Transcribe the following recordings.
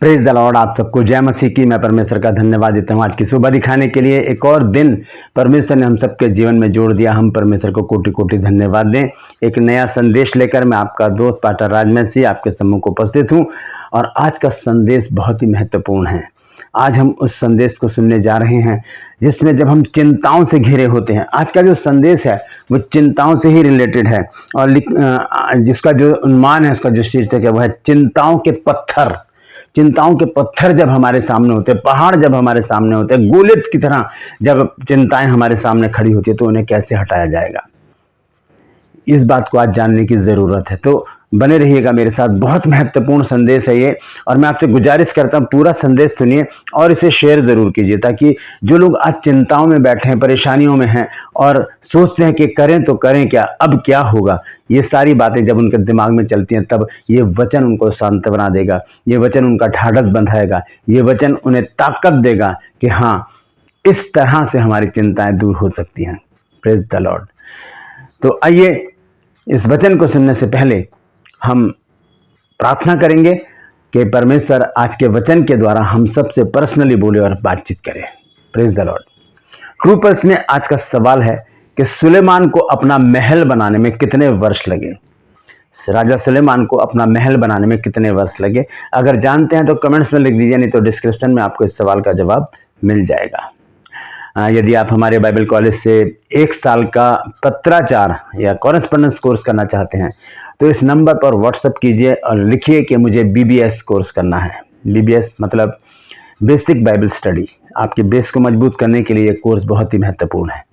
Praise the Lord. आप सबको जय मसीह की। मैं परमेश्वर का धन्यवाद देता हूँ आज की सुबह दिखाने के लिए। एक और दिन परमेश्वर ने हम सबके जीवन में जोड़ दिया। हम परमेश्वर को कोटि कोटि धन्यवाद दें। एक नया संदेश लेकर मैं आपका दोस्त पास्टर राजमसी आपके सम्मुख उपस्थित हूँ और आज का संदेश बहुत ही महत्वपूर्ण है। आज हम उस संदेश को सुनने जा रहे हैं जिसमें जब हम चिंताओं से घिरे होते हैं। आज का जो संदेश है वो चिंताओं से ही रिलेटेड है और जिसका जो उन्माद है, उसका जो शीर्षक है वह है चिंताओं के पत्थर। चिंताओं के पत्थर जब हमारे सामने होते हैं, पहाड़ जब हमारे सामने होते हैं, गोलियत की तरह जब चिंताएं हमारे सामने खड़ी होती है तो उन्हें कैसे हटाया जाएगा, इस बात को आज जानने की ज़रूरत है। तो बने रहिएगा मेरे साथ। बहुत महत्वपूर्ण संदेश है ये और मैं आपसे गुजारिश करता हूँ पूरा संदेश सुनिए और इसे शेयर ज़रूर कीजिए, ताकि जो लोग आज चिंताओं में बैठे हैं, परेशानियों में हैं और सोचते हैं कि करें तो करें क्या, अब क्या होगा, ये सारी बातें जब उनके दिमाग में चलती हैं तब ये वचन उनको शांत बना देगा, ये वचन उनका ढाढ़स बंधाएगा, ये वचन उन्हें ताकत देगा कि हाँ, इस तरह से हमारी चिंताएँ दूर हो सकती हैं। Praise the Lord. तो आइए इस वचन को सुनने से पहले हम प्रार्थना करेंगे कि परमेश्वर आज के वचन के द्वारा हम सबसे पर्सनली बोले और बातचीत करें। Praise the Lord. True pulse में आज का सवाल है कि सुलेमान को अपना महल बनाने में कितने वर्ष लगे। राजा सुलेमान को अपना महल बनाने में कितने वर्ष लगे? अगर जानते हैं तो कमेंट्स में लिख दीजिए, नहीं तो डिस्क्रिप्शन में आपको इस सवाल का जवाब मिल जाएगा। यदि आप हमारे बाइबल कॉलेज से 1 साल का पत्राचार या कॉरेस्पॉन्डेंस कोर्स करना चाहते हैं तो इस नंबर पर व्हाट्सएप कीजिए और लिखिए कि मुझे बीबीएस कोर्स करना है। बीबीएस मतलब बेसिक बाइबल स्टडी। आपके बेस को मजबूत करने के लिए ये कोर्स बहुत ही महत्वपूर्ण है।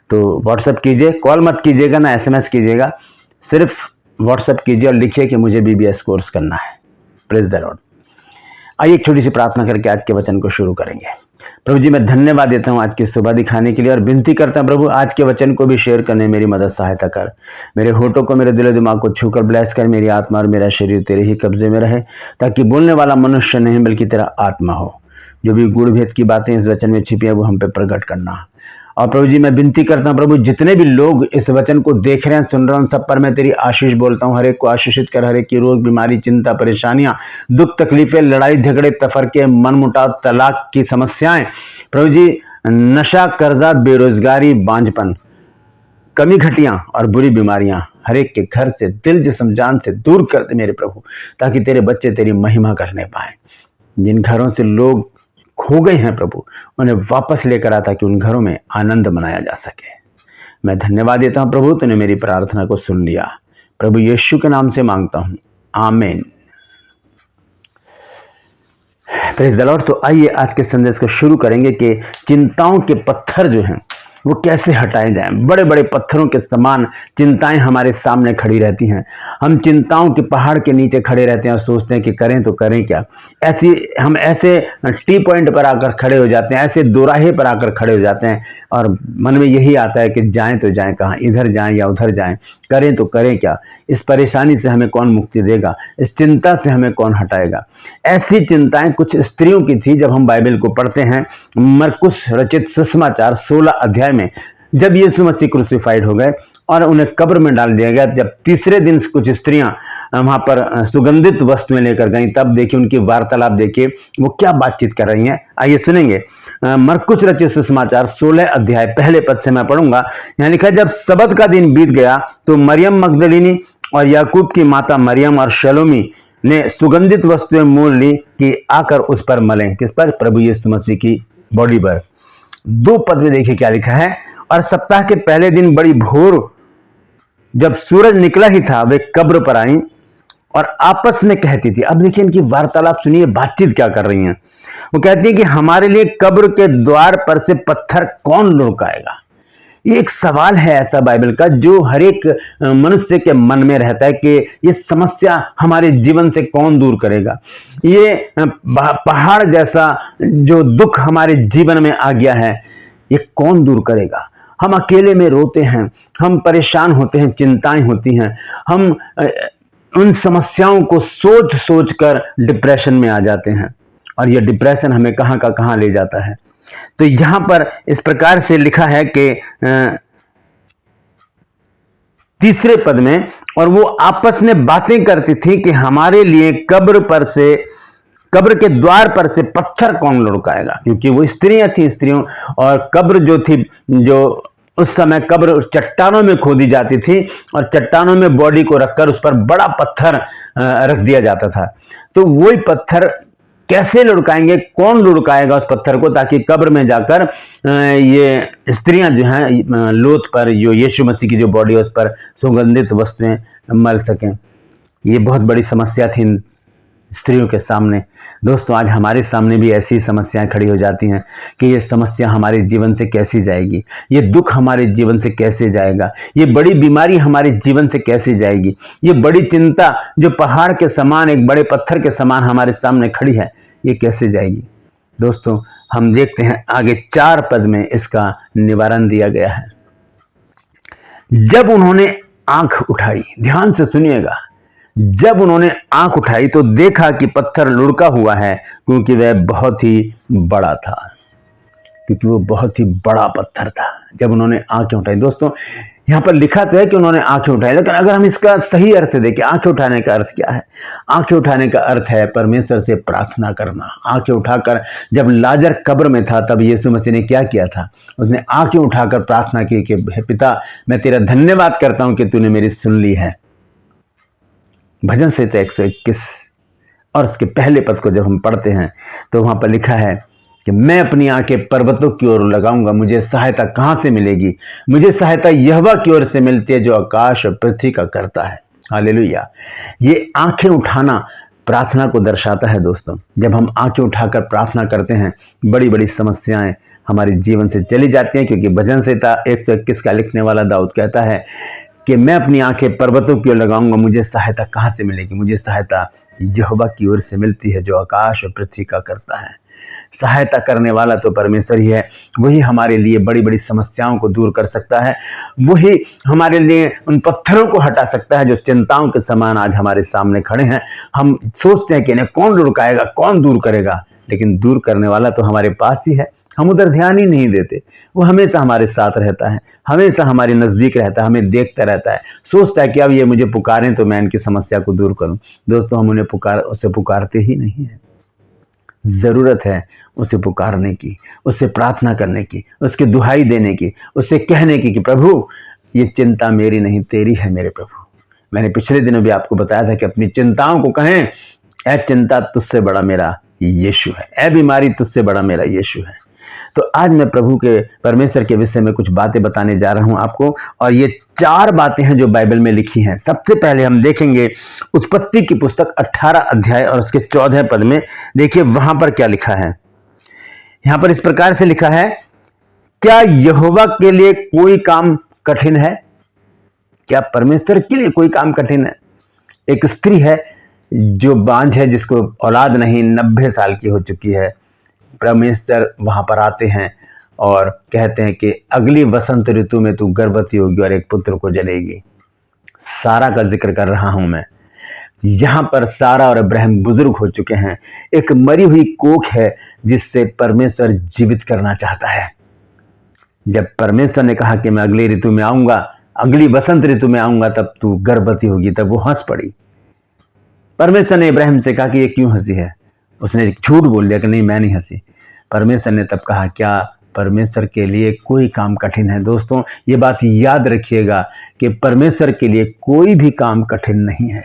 तो व्हाट्सएप कीजिए, कॉल मत कीजिएगा ना एसएमएस कीजिएगा, सिर्फ व्हाट्सएप कीजिए और लिखिए कि मुझे बीबीएस कोर्स करना है। Praise the Lord. आइए एक छोटी सी प्रार्थना करके आज के वचन को शुरू करेंगे। प्रभु जी, मैं धन्यवाद देता हूँ आज की सुबह दिखाने के लिए और विनती करता हूँ प्रभु आज के वचन को भी शेयर करने मेरी मदद सहायता कर। मेरे होठों को, मेरे दिलो दिमाग को छूकर ब्लेस कर। मेरी आत्मा और मेरा शरीर तेरे ही कब्जे में रहे, ताकि बोलने वाला मनुष्य नहीं बल्कि तेरा आत्मा हो। जो भी गूढ़ भेद की बातें इस वचन में छिपी है वो हम पे प्रकट करना। और प्रभु जी, मैं विनती करता हूँ प्रभु, जितने भी लोग इस वचन को देख रहे हैं, सुन रहे हैं, उन सब पर मैं तेरी आशीष बोलता हूँ। हर एक को आशीषित कर। हर एक की रोग, बीमारी, चिंता, परेशानियां, दुख, तकलीफें, लड़ाई झगड़े, तफरके, मनमुटाव, तलाक की समस्याएं, प्रभु जी, नशा, कर्जा, बेरोजगारी, बांझपन, कमी घटियां और बुरी बीमारियां हर एक के घर से, दिल, जिस्म, जान से दूर कर दे मेरे प्रभु, ताकि तेरे बच्चे तेरी महिमा करने पाए। जिन घरों से लोग खो गए हैं प्रभु, उन्हें वापस लेकर आता कि उन घरों में आनंद मनाया जा सके। मैं धन्यवाद देता हूं प्रभु, तूने मेरी प्रार्थना को सुन लिया। प्रभु यीशु के नाम से मांगता हूं, आमीन। Praise the Lord. तो आइए आज के संदेश को शुरू करेंगे कि चिंताओं के पत्थर जो हैं वो कैसे हटाए जाएं। बड़े बड़े पत्थरों के समान चिंताएं हमारे सामने खड़ी रहती हैं। हम चिंताओं के पहाड़ के नीचे खड़े रहते हैं और सोचते हैं कि करें तो करें क्या। हम ऐसे टी पॉइंट पर आकर खड़े हो जाते हैं, ऐसे दोराहे पर आकर खड़े हो जाते हैं और मन में यही आता है कि जाएं तो जाएं कहाँ, इधर जाएं या उधर जाएं, करें तो करें क्या। इस परेशानी से हमें कौन मुक्ति देगा, इस चिंता से हमें कौन हटाएगा। ऐसी चिंताएं कुछ स्त्रियों की थी। जब हम बाइबल को पढ़ते हैं, मरकुस रचित सुसमाचार 16 अध्याय में, जब यीशु मसीह क्रूसिफाइड हो गए और उन्हें कब्र में डाल दिया गया, जब तीसरे दिन कुछ स्त्रियां वहां पर सुगंधित वस्तुएं लेकर गईं, तब देखिए उनकी वार्तालाप, देखिए वो क्या बातचीत कर रही हैं। आइए सुनेंगे। मरकुस रचित सुसमाचार 16 अध्याय पहले पद से मैं पढ़ूंगा। यहाँ लिखा है, जब सबत का दिन बीत गया तो मरियम मगदलिनी और याकूब की माता मरियम और शलोमी ने सुगंधित वस्तुएं मोल ली कि आकर उस पर मलें। किस पर? प्रभु यीशु मसीह की बॉडी पर। 2 पद में देखिए क्या लिखा है, और सप्ताह के पहले दिन बड़ी भोर जब सूरज निकला ही था, वे कब्र पर आई और आपस में कहती थी। अब देखिए इनकी वार्तालाप सुनिए, बातचीत क्या कर रही हैं। वो कहती है कि हमारे लिए कब्र के द्वार पर से पत्थर कौन लुढ़काएगा। ये एक सवाल है ऐसा बाइबल का जो हर एक मनुष्य के मन में रहता है कि ये समस्या हमारे जीवन से कौन दूर करेगा। ये पहाड़ जैसा जो दुख हमारे जीवन में आ गया है, ये कौन दूर करेगा। हम अकेले में रोते हैं, हम परेशान होते हैं, चिंताएं होती हैं, हम उन समस्याओं को सोच सोच कर डिप्रेशन में आ जाते हैं और यह डिप्रेशन हमें कहां का कहां ले जाता है। तो यहां पर इस प्रकार से लिखा है कि तीसरे पद में, और वो आपस में बातें करती थी कि हमारे लिए कब्र पर से कब्र के द्वार पर से पत्थर कौन लुढ़काएगा, क्योंकि वो स्त्रियां थी, स्त्रियों और कब्र जो थी, जो उस समय कब्र चट्टानों में खोदी जाती थी और चट्टानों में बॉडी को रखकर उस पर बड़ा पत्थर रख दिया जाता था। तो वही पत्थर कैसे लुढ़काएंगे, कौन लुढ़काएगा उस पत्थर को, ताकि कब्र में जाकर ये स्त्रियां जो हैं लोथ पर, जो यीशु मसीह की जो बॉडी है उस पर सुगंधित वस्तुएं मल सकें। ये बहुत बड़ी समस्या थी इन स्त्रियों के सामने। दोस्तों, आज हमारे सामने भी ऐसी समस्याएं खड़ी हो जाती हैं कि ये समस्या हमारे जीवन से कैसे जाएगी, ये दुख हमारे जीवन से कैसे जाएगा, ये बड़ी बीमारी हमारे जीवन से कैसे जाएगी, ये बड़ी चिंता जो पहाड़ के समान, एक बड़े पत्थर के समान हमारे सामने खड़ी है, ये कैसे जाएगी। दोस्तों, हम देखते हैं आगे 4 पद में इसका निवारण दिया गया है। जब उन्होंने आंख उठाई, ध्यान से सुनिएगा, जब उन्होंने आंख उठाई तो देखा कि पत्थर लुढ़का हुआ है, क्योंकि वह बहुत ही बड़ा था, क्योंकि वो बहुत ही बड़ा पत्थर था। जब उन्होंने आंखें उठाई, दोस्तों यहां पर लिखा तो है कि उन्होंने आंखें उठाई, लेकिन अगर हम इसका सही अर्थ देखें, आंखें उठाने का अर्थ क्या है? आंखें उठाने का अर्थ है परमेश्वर से प्रार्थना करना। आंखें उठाकर, जब लाजर कब्र में था तब यीशु मसीह ने क्या किया था? उसने आंखें उठाकर प्रार्थना की कि हे पिता, मैं तेरा धन्यवाद करता हूं कि तूने मेरी सुन ली है। भजन संहिता 121 और उसके पहले पद को जब हम पढ़ते हैं तो वहां पर लिखा है कि मैं अपनी आंखें पर्वतों की ओर लगाऊंगा, मुझे सहायता कहां से मिलेगी? मुझे सहायता यहोवा की ओर से मिलती है, जो आकाश और पृथ्वी का करता है। हालेलुया। ये आंखें उठाना प्रार्थना को दर्शाता है। दोस्तों, जब हम आंखें उठाकर प्रार्थना करते हैं, बड़ी बड़ी समस्याएं हमारे जीवन से चली जाती हैं, क्योंकि भजन संहिता 121 का लिखने वाला दाऊद कहता है कि मैं अपनी आंखें पर्वतों की ओर लगाऊंगा, मुझे सहायता कहां से मिलेगी? मुझे सहायता यहोवा की ओर से मिलती है, जो आकाश और पृथ्वी का करता है। सहायता करने वाला तो परमेश्वर ही है। वही हमारे लिए बड़ी बड़ी समस्याओं को दूर कर सकता है, वही हमारे लिए उन पत्थरों को हटा सकता है जो चिंताओं के समान आज हमारे सामने खड़े हैं। हम सोचते हैं कि इन्हें कौन लुढ़काएगा, कौन दूर करेगा, लेकिन दूर करने वाला तो हमारे पास ही है। हम उधर ध्यान ही नहीं देते। वो हमेशा हमारे साथ रहता है, हमेशा हमारे नज़दीक रहता है, हमें देखता रहता है, सोचता है कि अब ये मुझे पुकारें तो मैं इनकी समस्या को दूर करूं। दोस्तों, हम उन्हें उसे पुकारते ही नहीं हैं। ज़रूरत है उसे पुकारने की, उससे प्रार्थना करने की, उसकी दुहाई देने की, उससे कहने की कि प्रभु, ये चिंता मेरी नहीं तेरी है मेरे प्रभु। मैंने पिछले दिनों भी आपको बताया था कि अपनी चिंताओं को कहें, ऐ चिंता तुझसे बड़ा मेरा यीशु है, ऐ बीमारी तुझसे बड़ा मेरा यीशु है। तो आज मैं प्रभु के, परमेश्वर के विषय में कुछ बातें बताने जा रहा हूं आपको, और ये 4 बातें हैं जो बाइबल में लिखी हैं। सबसे पहले हम देखेंगे उत्पत्ति की पुस्तक 18 अध्याय और उसके 14 पद में। देखिए वहां पर क्या लिखा है। यहां पर इस प्रकार से लिखा है, क्या यहोवा के लिए कोई काम कठिन है? क्या परमेश्वर के लिए कोई काम कठिन है? एक स्त्री है जो बांझ है, जिसको औलाद नहीं, 90 साल की हो चुकी है। परमेश्वर वहां पर आते हैं और कहते हैं कि अगली वसंत ऋतु में तू गर्भवती होगी और एक पुत्र को जनेगी। सारा का जिक्र कर रहा हूं मैं। यहां पर सारा और अब्राहम बुजुर्ग हो चुके हैं। एक मरी हुई कोख है जिससे परमेश्वर जीवित करना चाहता है। जब परमेश्वर ने कहा कि मैं अगली ऋतु में आऊंगा, अगली वसंत ऋतु में आऊंगा, तब तू गर्भवती होगी, तब वो हंस पड़ी। परमेश्वर ने इब्राहिम से कहा कि ये क्यों हंसी है? उसने झूठ बोल दिया कि नहीं, मैं नहीं हंसी। परमेश्वर ने तब कहा, क्या परमेश्वर के लिए कोई काम कठिन है? दोस्तों, ये बात याद रखिएगा कि परमेश्वर के लिए कोई भी काम कठिन नहीं है।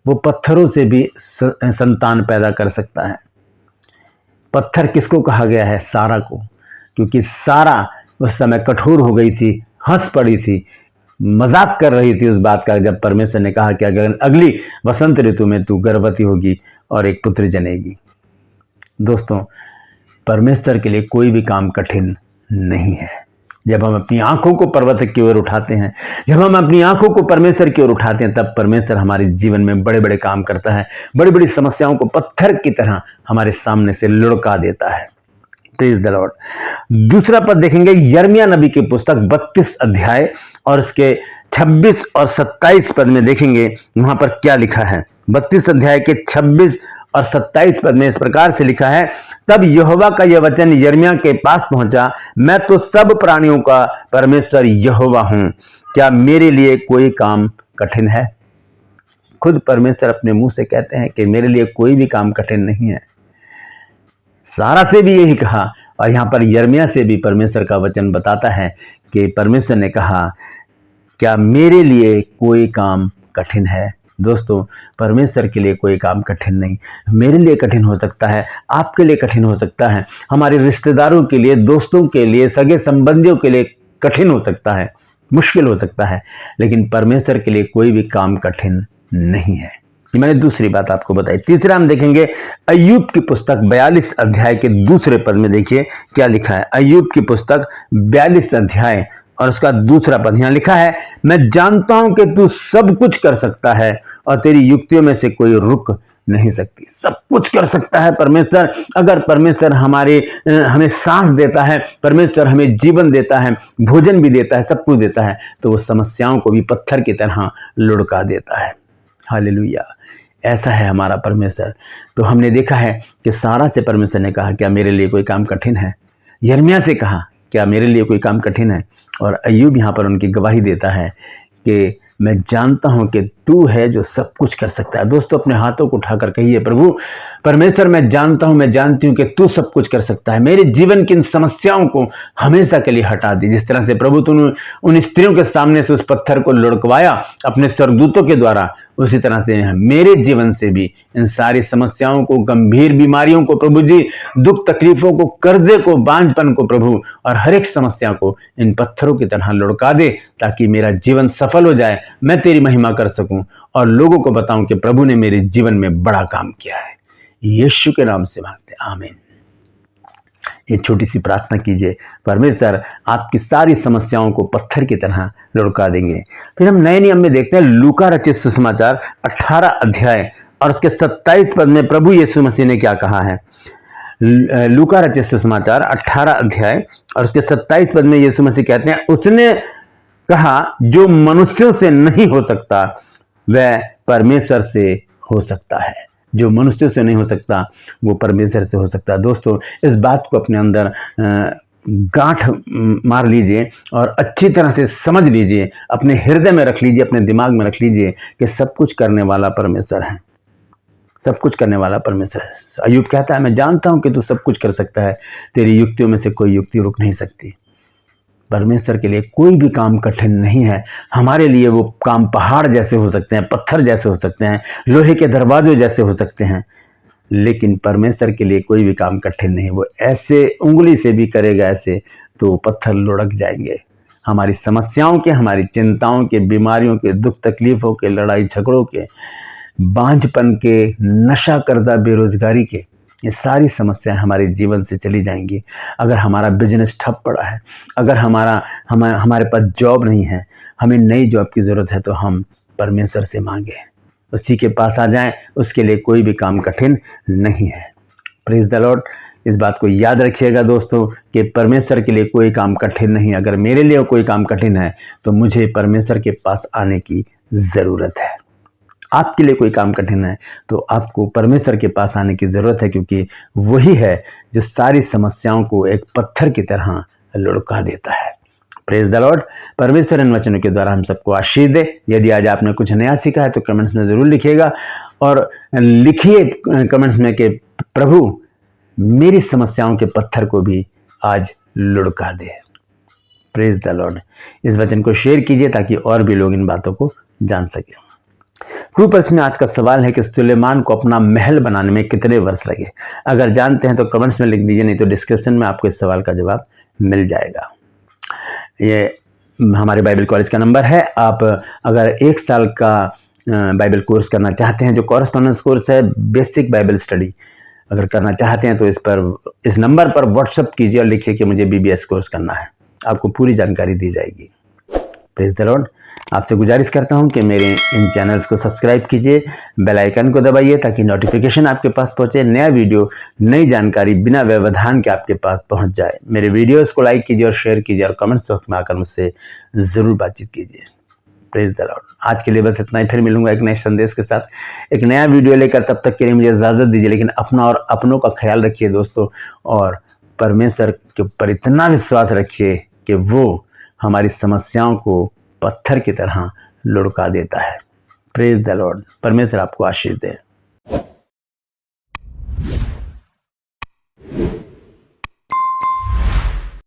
वो पत्थरों से भी संतान पैदा कर सकता है। पत्थर किसको कहा गया है? सारा को, क्योंकि सारा उस समय कठोर हो गई थी, हंस पड़ी थी, मजाक कर रही थी उस बात का, जब परमेश्वर ने कहा कि अगर अगली वसंत ऋतु में तू गर्भवती होगी और एक पुत्र जनेगी। दोस्तों, परमेश्वर के लिए कोई भी काम कठिन नहीं है। जब हम अपनी आंखों को पर्वत की ओर उठाते हैं, जब हम अपनी आंखों को परमेश्वर की ओर उठाते हैं, तब परमेश्वर हमारे जीवन में बड़े बड़े काम करता है। बड़ी बड़ी समस्याओं को पत्थर की तरह हमारे सामने से लुढ़का देता है। Praise the Lord. दूसरा पद देखेंगे यिर्मयाह नबी की पुस्तक 32 अध्याय और उसके 26 और 27 पद में देखेंगे वहां पर क्या लिखा है। 32 अध्याय के 26 और 27 पद में इस प्रकार से लिखा है, तब यहोवा का यह वचन यिर्मयाह के पास पहुंचा, मैं तो सब प्राणियों का परमेश्वर यहोवा हूं, क्या मेरे लिए कोई काम कठिन है? खुद परमेश्वर अपने मुंह से कहते हैं कि मेरे लिए कोई भी काम कठिन नहीं है। सारा से भी यही कहा, और यहाँ पर यिर्मयाह से भी परमेश्वर का वचन बताता है कि परमेश्वर ने कहा, क्या मेरे लिए कोई काम कठिन है। दोस्तों, परमेश्वर के लिए कोई काम कठिन नहीं। मेरे लिए कठिन हो सकता है, आपके लिए कठिन हो सकता है, हमारे रिश्तेदारों के लिए, दोस्तों के लिए, सगे संबंधियों के लिए कठिन हो सकता है, मुश्किल हो सकता है, लेकिन परमेश्वर के लिए कोई भी काम कठिन नहीं है। ये मैंने दूसरी बात आपको बताई। तीसरा हम देखेंगे अय्यूब की पुस्तक 42 अध्याय के दूसरे पद में। देखिए क्या लिखा है। अय्यूब की पुस्तक 42 अध्याय और उसका दूसरा पद यहाँ लिखा है, मैं जानता हूं कि तू सब कुछ कर सकता है और तेरी युक्तियों में से कोई रुक नहीं सकती। सब कुछ कर सकता है परमेश्वर। अगर परमेश्वर हमें सांस देता है, परमेश्वर हमें जीवन देता है, भोजन भी देता है, सब कुछ देता है, तो वो समस्याओं को भी पत्थर की तरह लुढ़का देता है। हालेलुया, ऐसा है हमारा परमेश्वर। तो हमने देखा है कि सारा से परमेश्वर ने कहा, क्या मेरे लिए कोई काम कठिन है। यिर्मयाह से कहा, क्या मेरे लिए कोई काम कठिन है। और अय्यूब यहाँ पर उनकी गवाही देता है कि मैं जानता हूं कि तू है जो सब कुछ कर सकता है। दोस्तों, अपने हाथों को उठाकर कहिए, प्रभु परमेश्वर, मैं जानता हूं, मैं जानती हूं कि तू सब कुछ कर सकता है। मेरे जीवन की इन समस्याओं को हमेशा के लिए हटा दी। जिस तरह से प्रभु तूने उन स्त्रियों के सामने से उस पत्थर को लुढ़कवाया अपने स्वर्गदूतों के द्वारा, उसी तरह से मेरे जीवन से भी इन सारी समस्याओं को, गंभीर बीमारियों को प्रभु जी, दुख तकलीफों को, कर्जे को, बांझपन को प्रभु, और हर एक समस्या को इन पत्थरों की तरह लुढ़का दे, ताकि मेरा जीवन सफल हो जाए, मैं तेरी महिमा कर सकूं और लोगों को बताऊं कि प्रभु ने मेरे जीवन में बड़ा काम किया है। यीशु के नाम से मांगते, आमीन। ये छोटी सी प्रार्थना कीजिए, परमेश्वर आपकी सारी समस्याओं को पत्थर की तरह लुढ़का देंगे। फिर हम नए नियम में देखते हैं लूका रचित सुसमाचार 18 अध्याय और उसके 27 पद में प्रभु यीशु मसीह ने क्या कहा है। लूका रचित सुसमाचार 18 अध्याय और उसके 27 पद में यीशु मसीह कहते हैं, उसने कहा, जो मनुष्यों से नहीं हो सकता वह परमेश्वर से हो सकता है। जो मनुष्यों से नहीं हो सकता वो परमेश्वर से हो सकता है। दोस्तों, इस बात को अपने अंदर गांठ मार लीजिए और अच्छी तरह से समझ लीजिए, अपने हृदय में रख लीजिए, अपने दिमाग में रख लीजिए कि सब कुछ करने वाला परमेश्वर है। सब कुछ करने वाला परमेश्वर है। अय्यूब कहता है, मैं जानता हूं कि तू सब कुछ कर सकता है, तेरी युक्तियों में से कोई युक्ति रुक नहीं सकती। परमेश्वर के लिए कोई भी काम कठिन नहीं है। हमारे लिए वो काम पहाड़ जैसे हो सकते हैं, पत्थर जैसे हो सकते हैं, लोहे के दरवाजे जैसे हो सकते हैं, लेकिन परमेश्वर के लिए कोई भी काम कठिन नहीं। वो ऐसे उंगली से भी करेगा ऐसे तो पत्थर लुढ़क जाएंगे। हमारी समस्याओं के, हमारी चिंताओं के, बीमारियों के, दुख तकलीफों के, लड़ाई झगड़ों के, बांझपन के, नशा करदा बेरोजगारी के, ये सारी समस्याएं हमारे जीवन से चली जाएंगी। अगर हमारा बिजनेस ठप पड़ा है, अगर हमारे पास जॉब नहीं है, हमें नई जॉब की ज़रूरत है, तो हम परमेश्वर से मांगे, उसी के पास आ जाएं। उसके लिए कोई भी काम कठिन नहीं है। Praise the Lord. इस बात को याद रखिएगा दोस्तों कि परमेश्वर के लिए कोई काम कठिन नहीं। अगर मेरे लिए कोई काम कठिन है तो मुझे परमेश्वर के पास आने की ज़रूरत है। आपके लिए कोई काम कठिन है तो आपको परमेश्वर के पास आने की ज़रूरत है, क्योंकि वही है जो सारी समस्याओं को एक पत्थर की तरह लुढ़का देता है। Praise the Lord. परमेश्वर इन वचनों के द्वारा हम सबको आशीष दे। यदि आज आपने कुछ नया सीखा है तो कमेंट्स में ज़रूर लिखिएगा, और लिखिए कमेंट्स में कि प्रभु मेरी समस्याओं के पत्थर को भी आज लुढ़का दे। Praise the Lord. इस वचन को शेयर कीजिए ताकि और भी लोग इन बातों को जान सकें। क्रूपल्स में आज का सवाल है कि सुलेमान को अपना महल बनाने में कितने वर्ष लगे। अगर जानते हैं तो कमेंट्स में लिख दीजिए, नहीं तो डिस्क्रिप्शन में आपको इस सवाल का जवाब मिल जाएगा। ये हमारे बाइबल कॉलेज का नंबर है। आप अगर 1 साल का बाइबल कोर्स करना चाहते हैं, जो कॉरेस्पॉन्डेंस कोर्स है, बेसिक बाइबल स्टडी अगर करना चाहते हैं तो इस नंबर पर व्हाट्सअप कीजिए और लिखिए कि मुझे BBS कोर्स करना है। आपको पूरी जानकारी दी जाएगी। Praise the Lord. आपसे गुजारिश करता हूं कि मेरे इन चैनल्स को सब्सक्राइब कीजिए, बेल आइकन को दबाइए ताकि नोटिफिकेशन आपके पास पहुंचे, नया वीडियो, नई जानकारी बिना व्यवधान के आपके पास पहुंच जाए। मेरे वीडियोस को लाइक कीजिए और शेयर कीजिए और कमेंट्स बॉक्स में आकर मुझसे ज़रूर बातचीत कीजिए। Praise the Lord. आज के लिए बस इतना ही। फिर मिलूंगा एक नए संदेश के साथ, एक नया वीडियो लेकर। तब तक के लिए मुझे इजाज़त दीजिए, लेकिन अपना और अपनों का ख्याल रखिए दोस्तों, और परमेश्वर के ऊपर इतना विश्वास रखिए कि वो हमारी समस्याओं को पत्थर की तरह लुढ़का देता है। Praise the Lord. परमेश्वर आपको आशीष दे।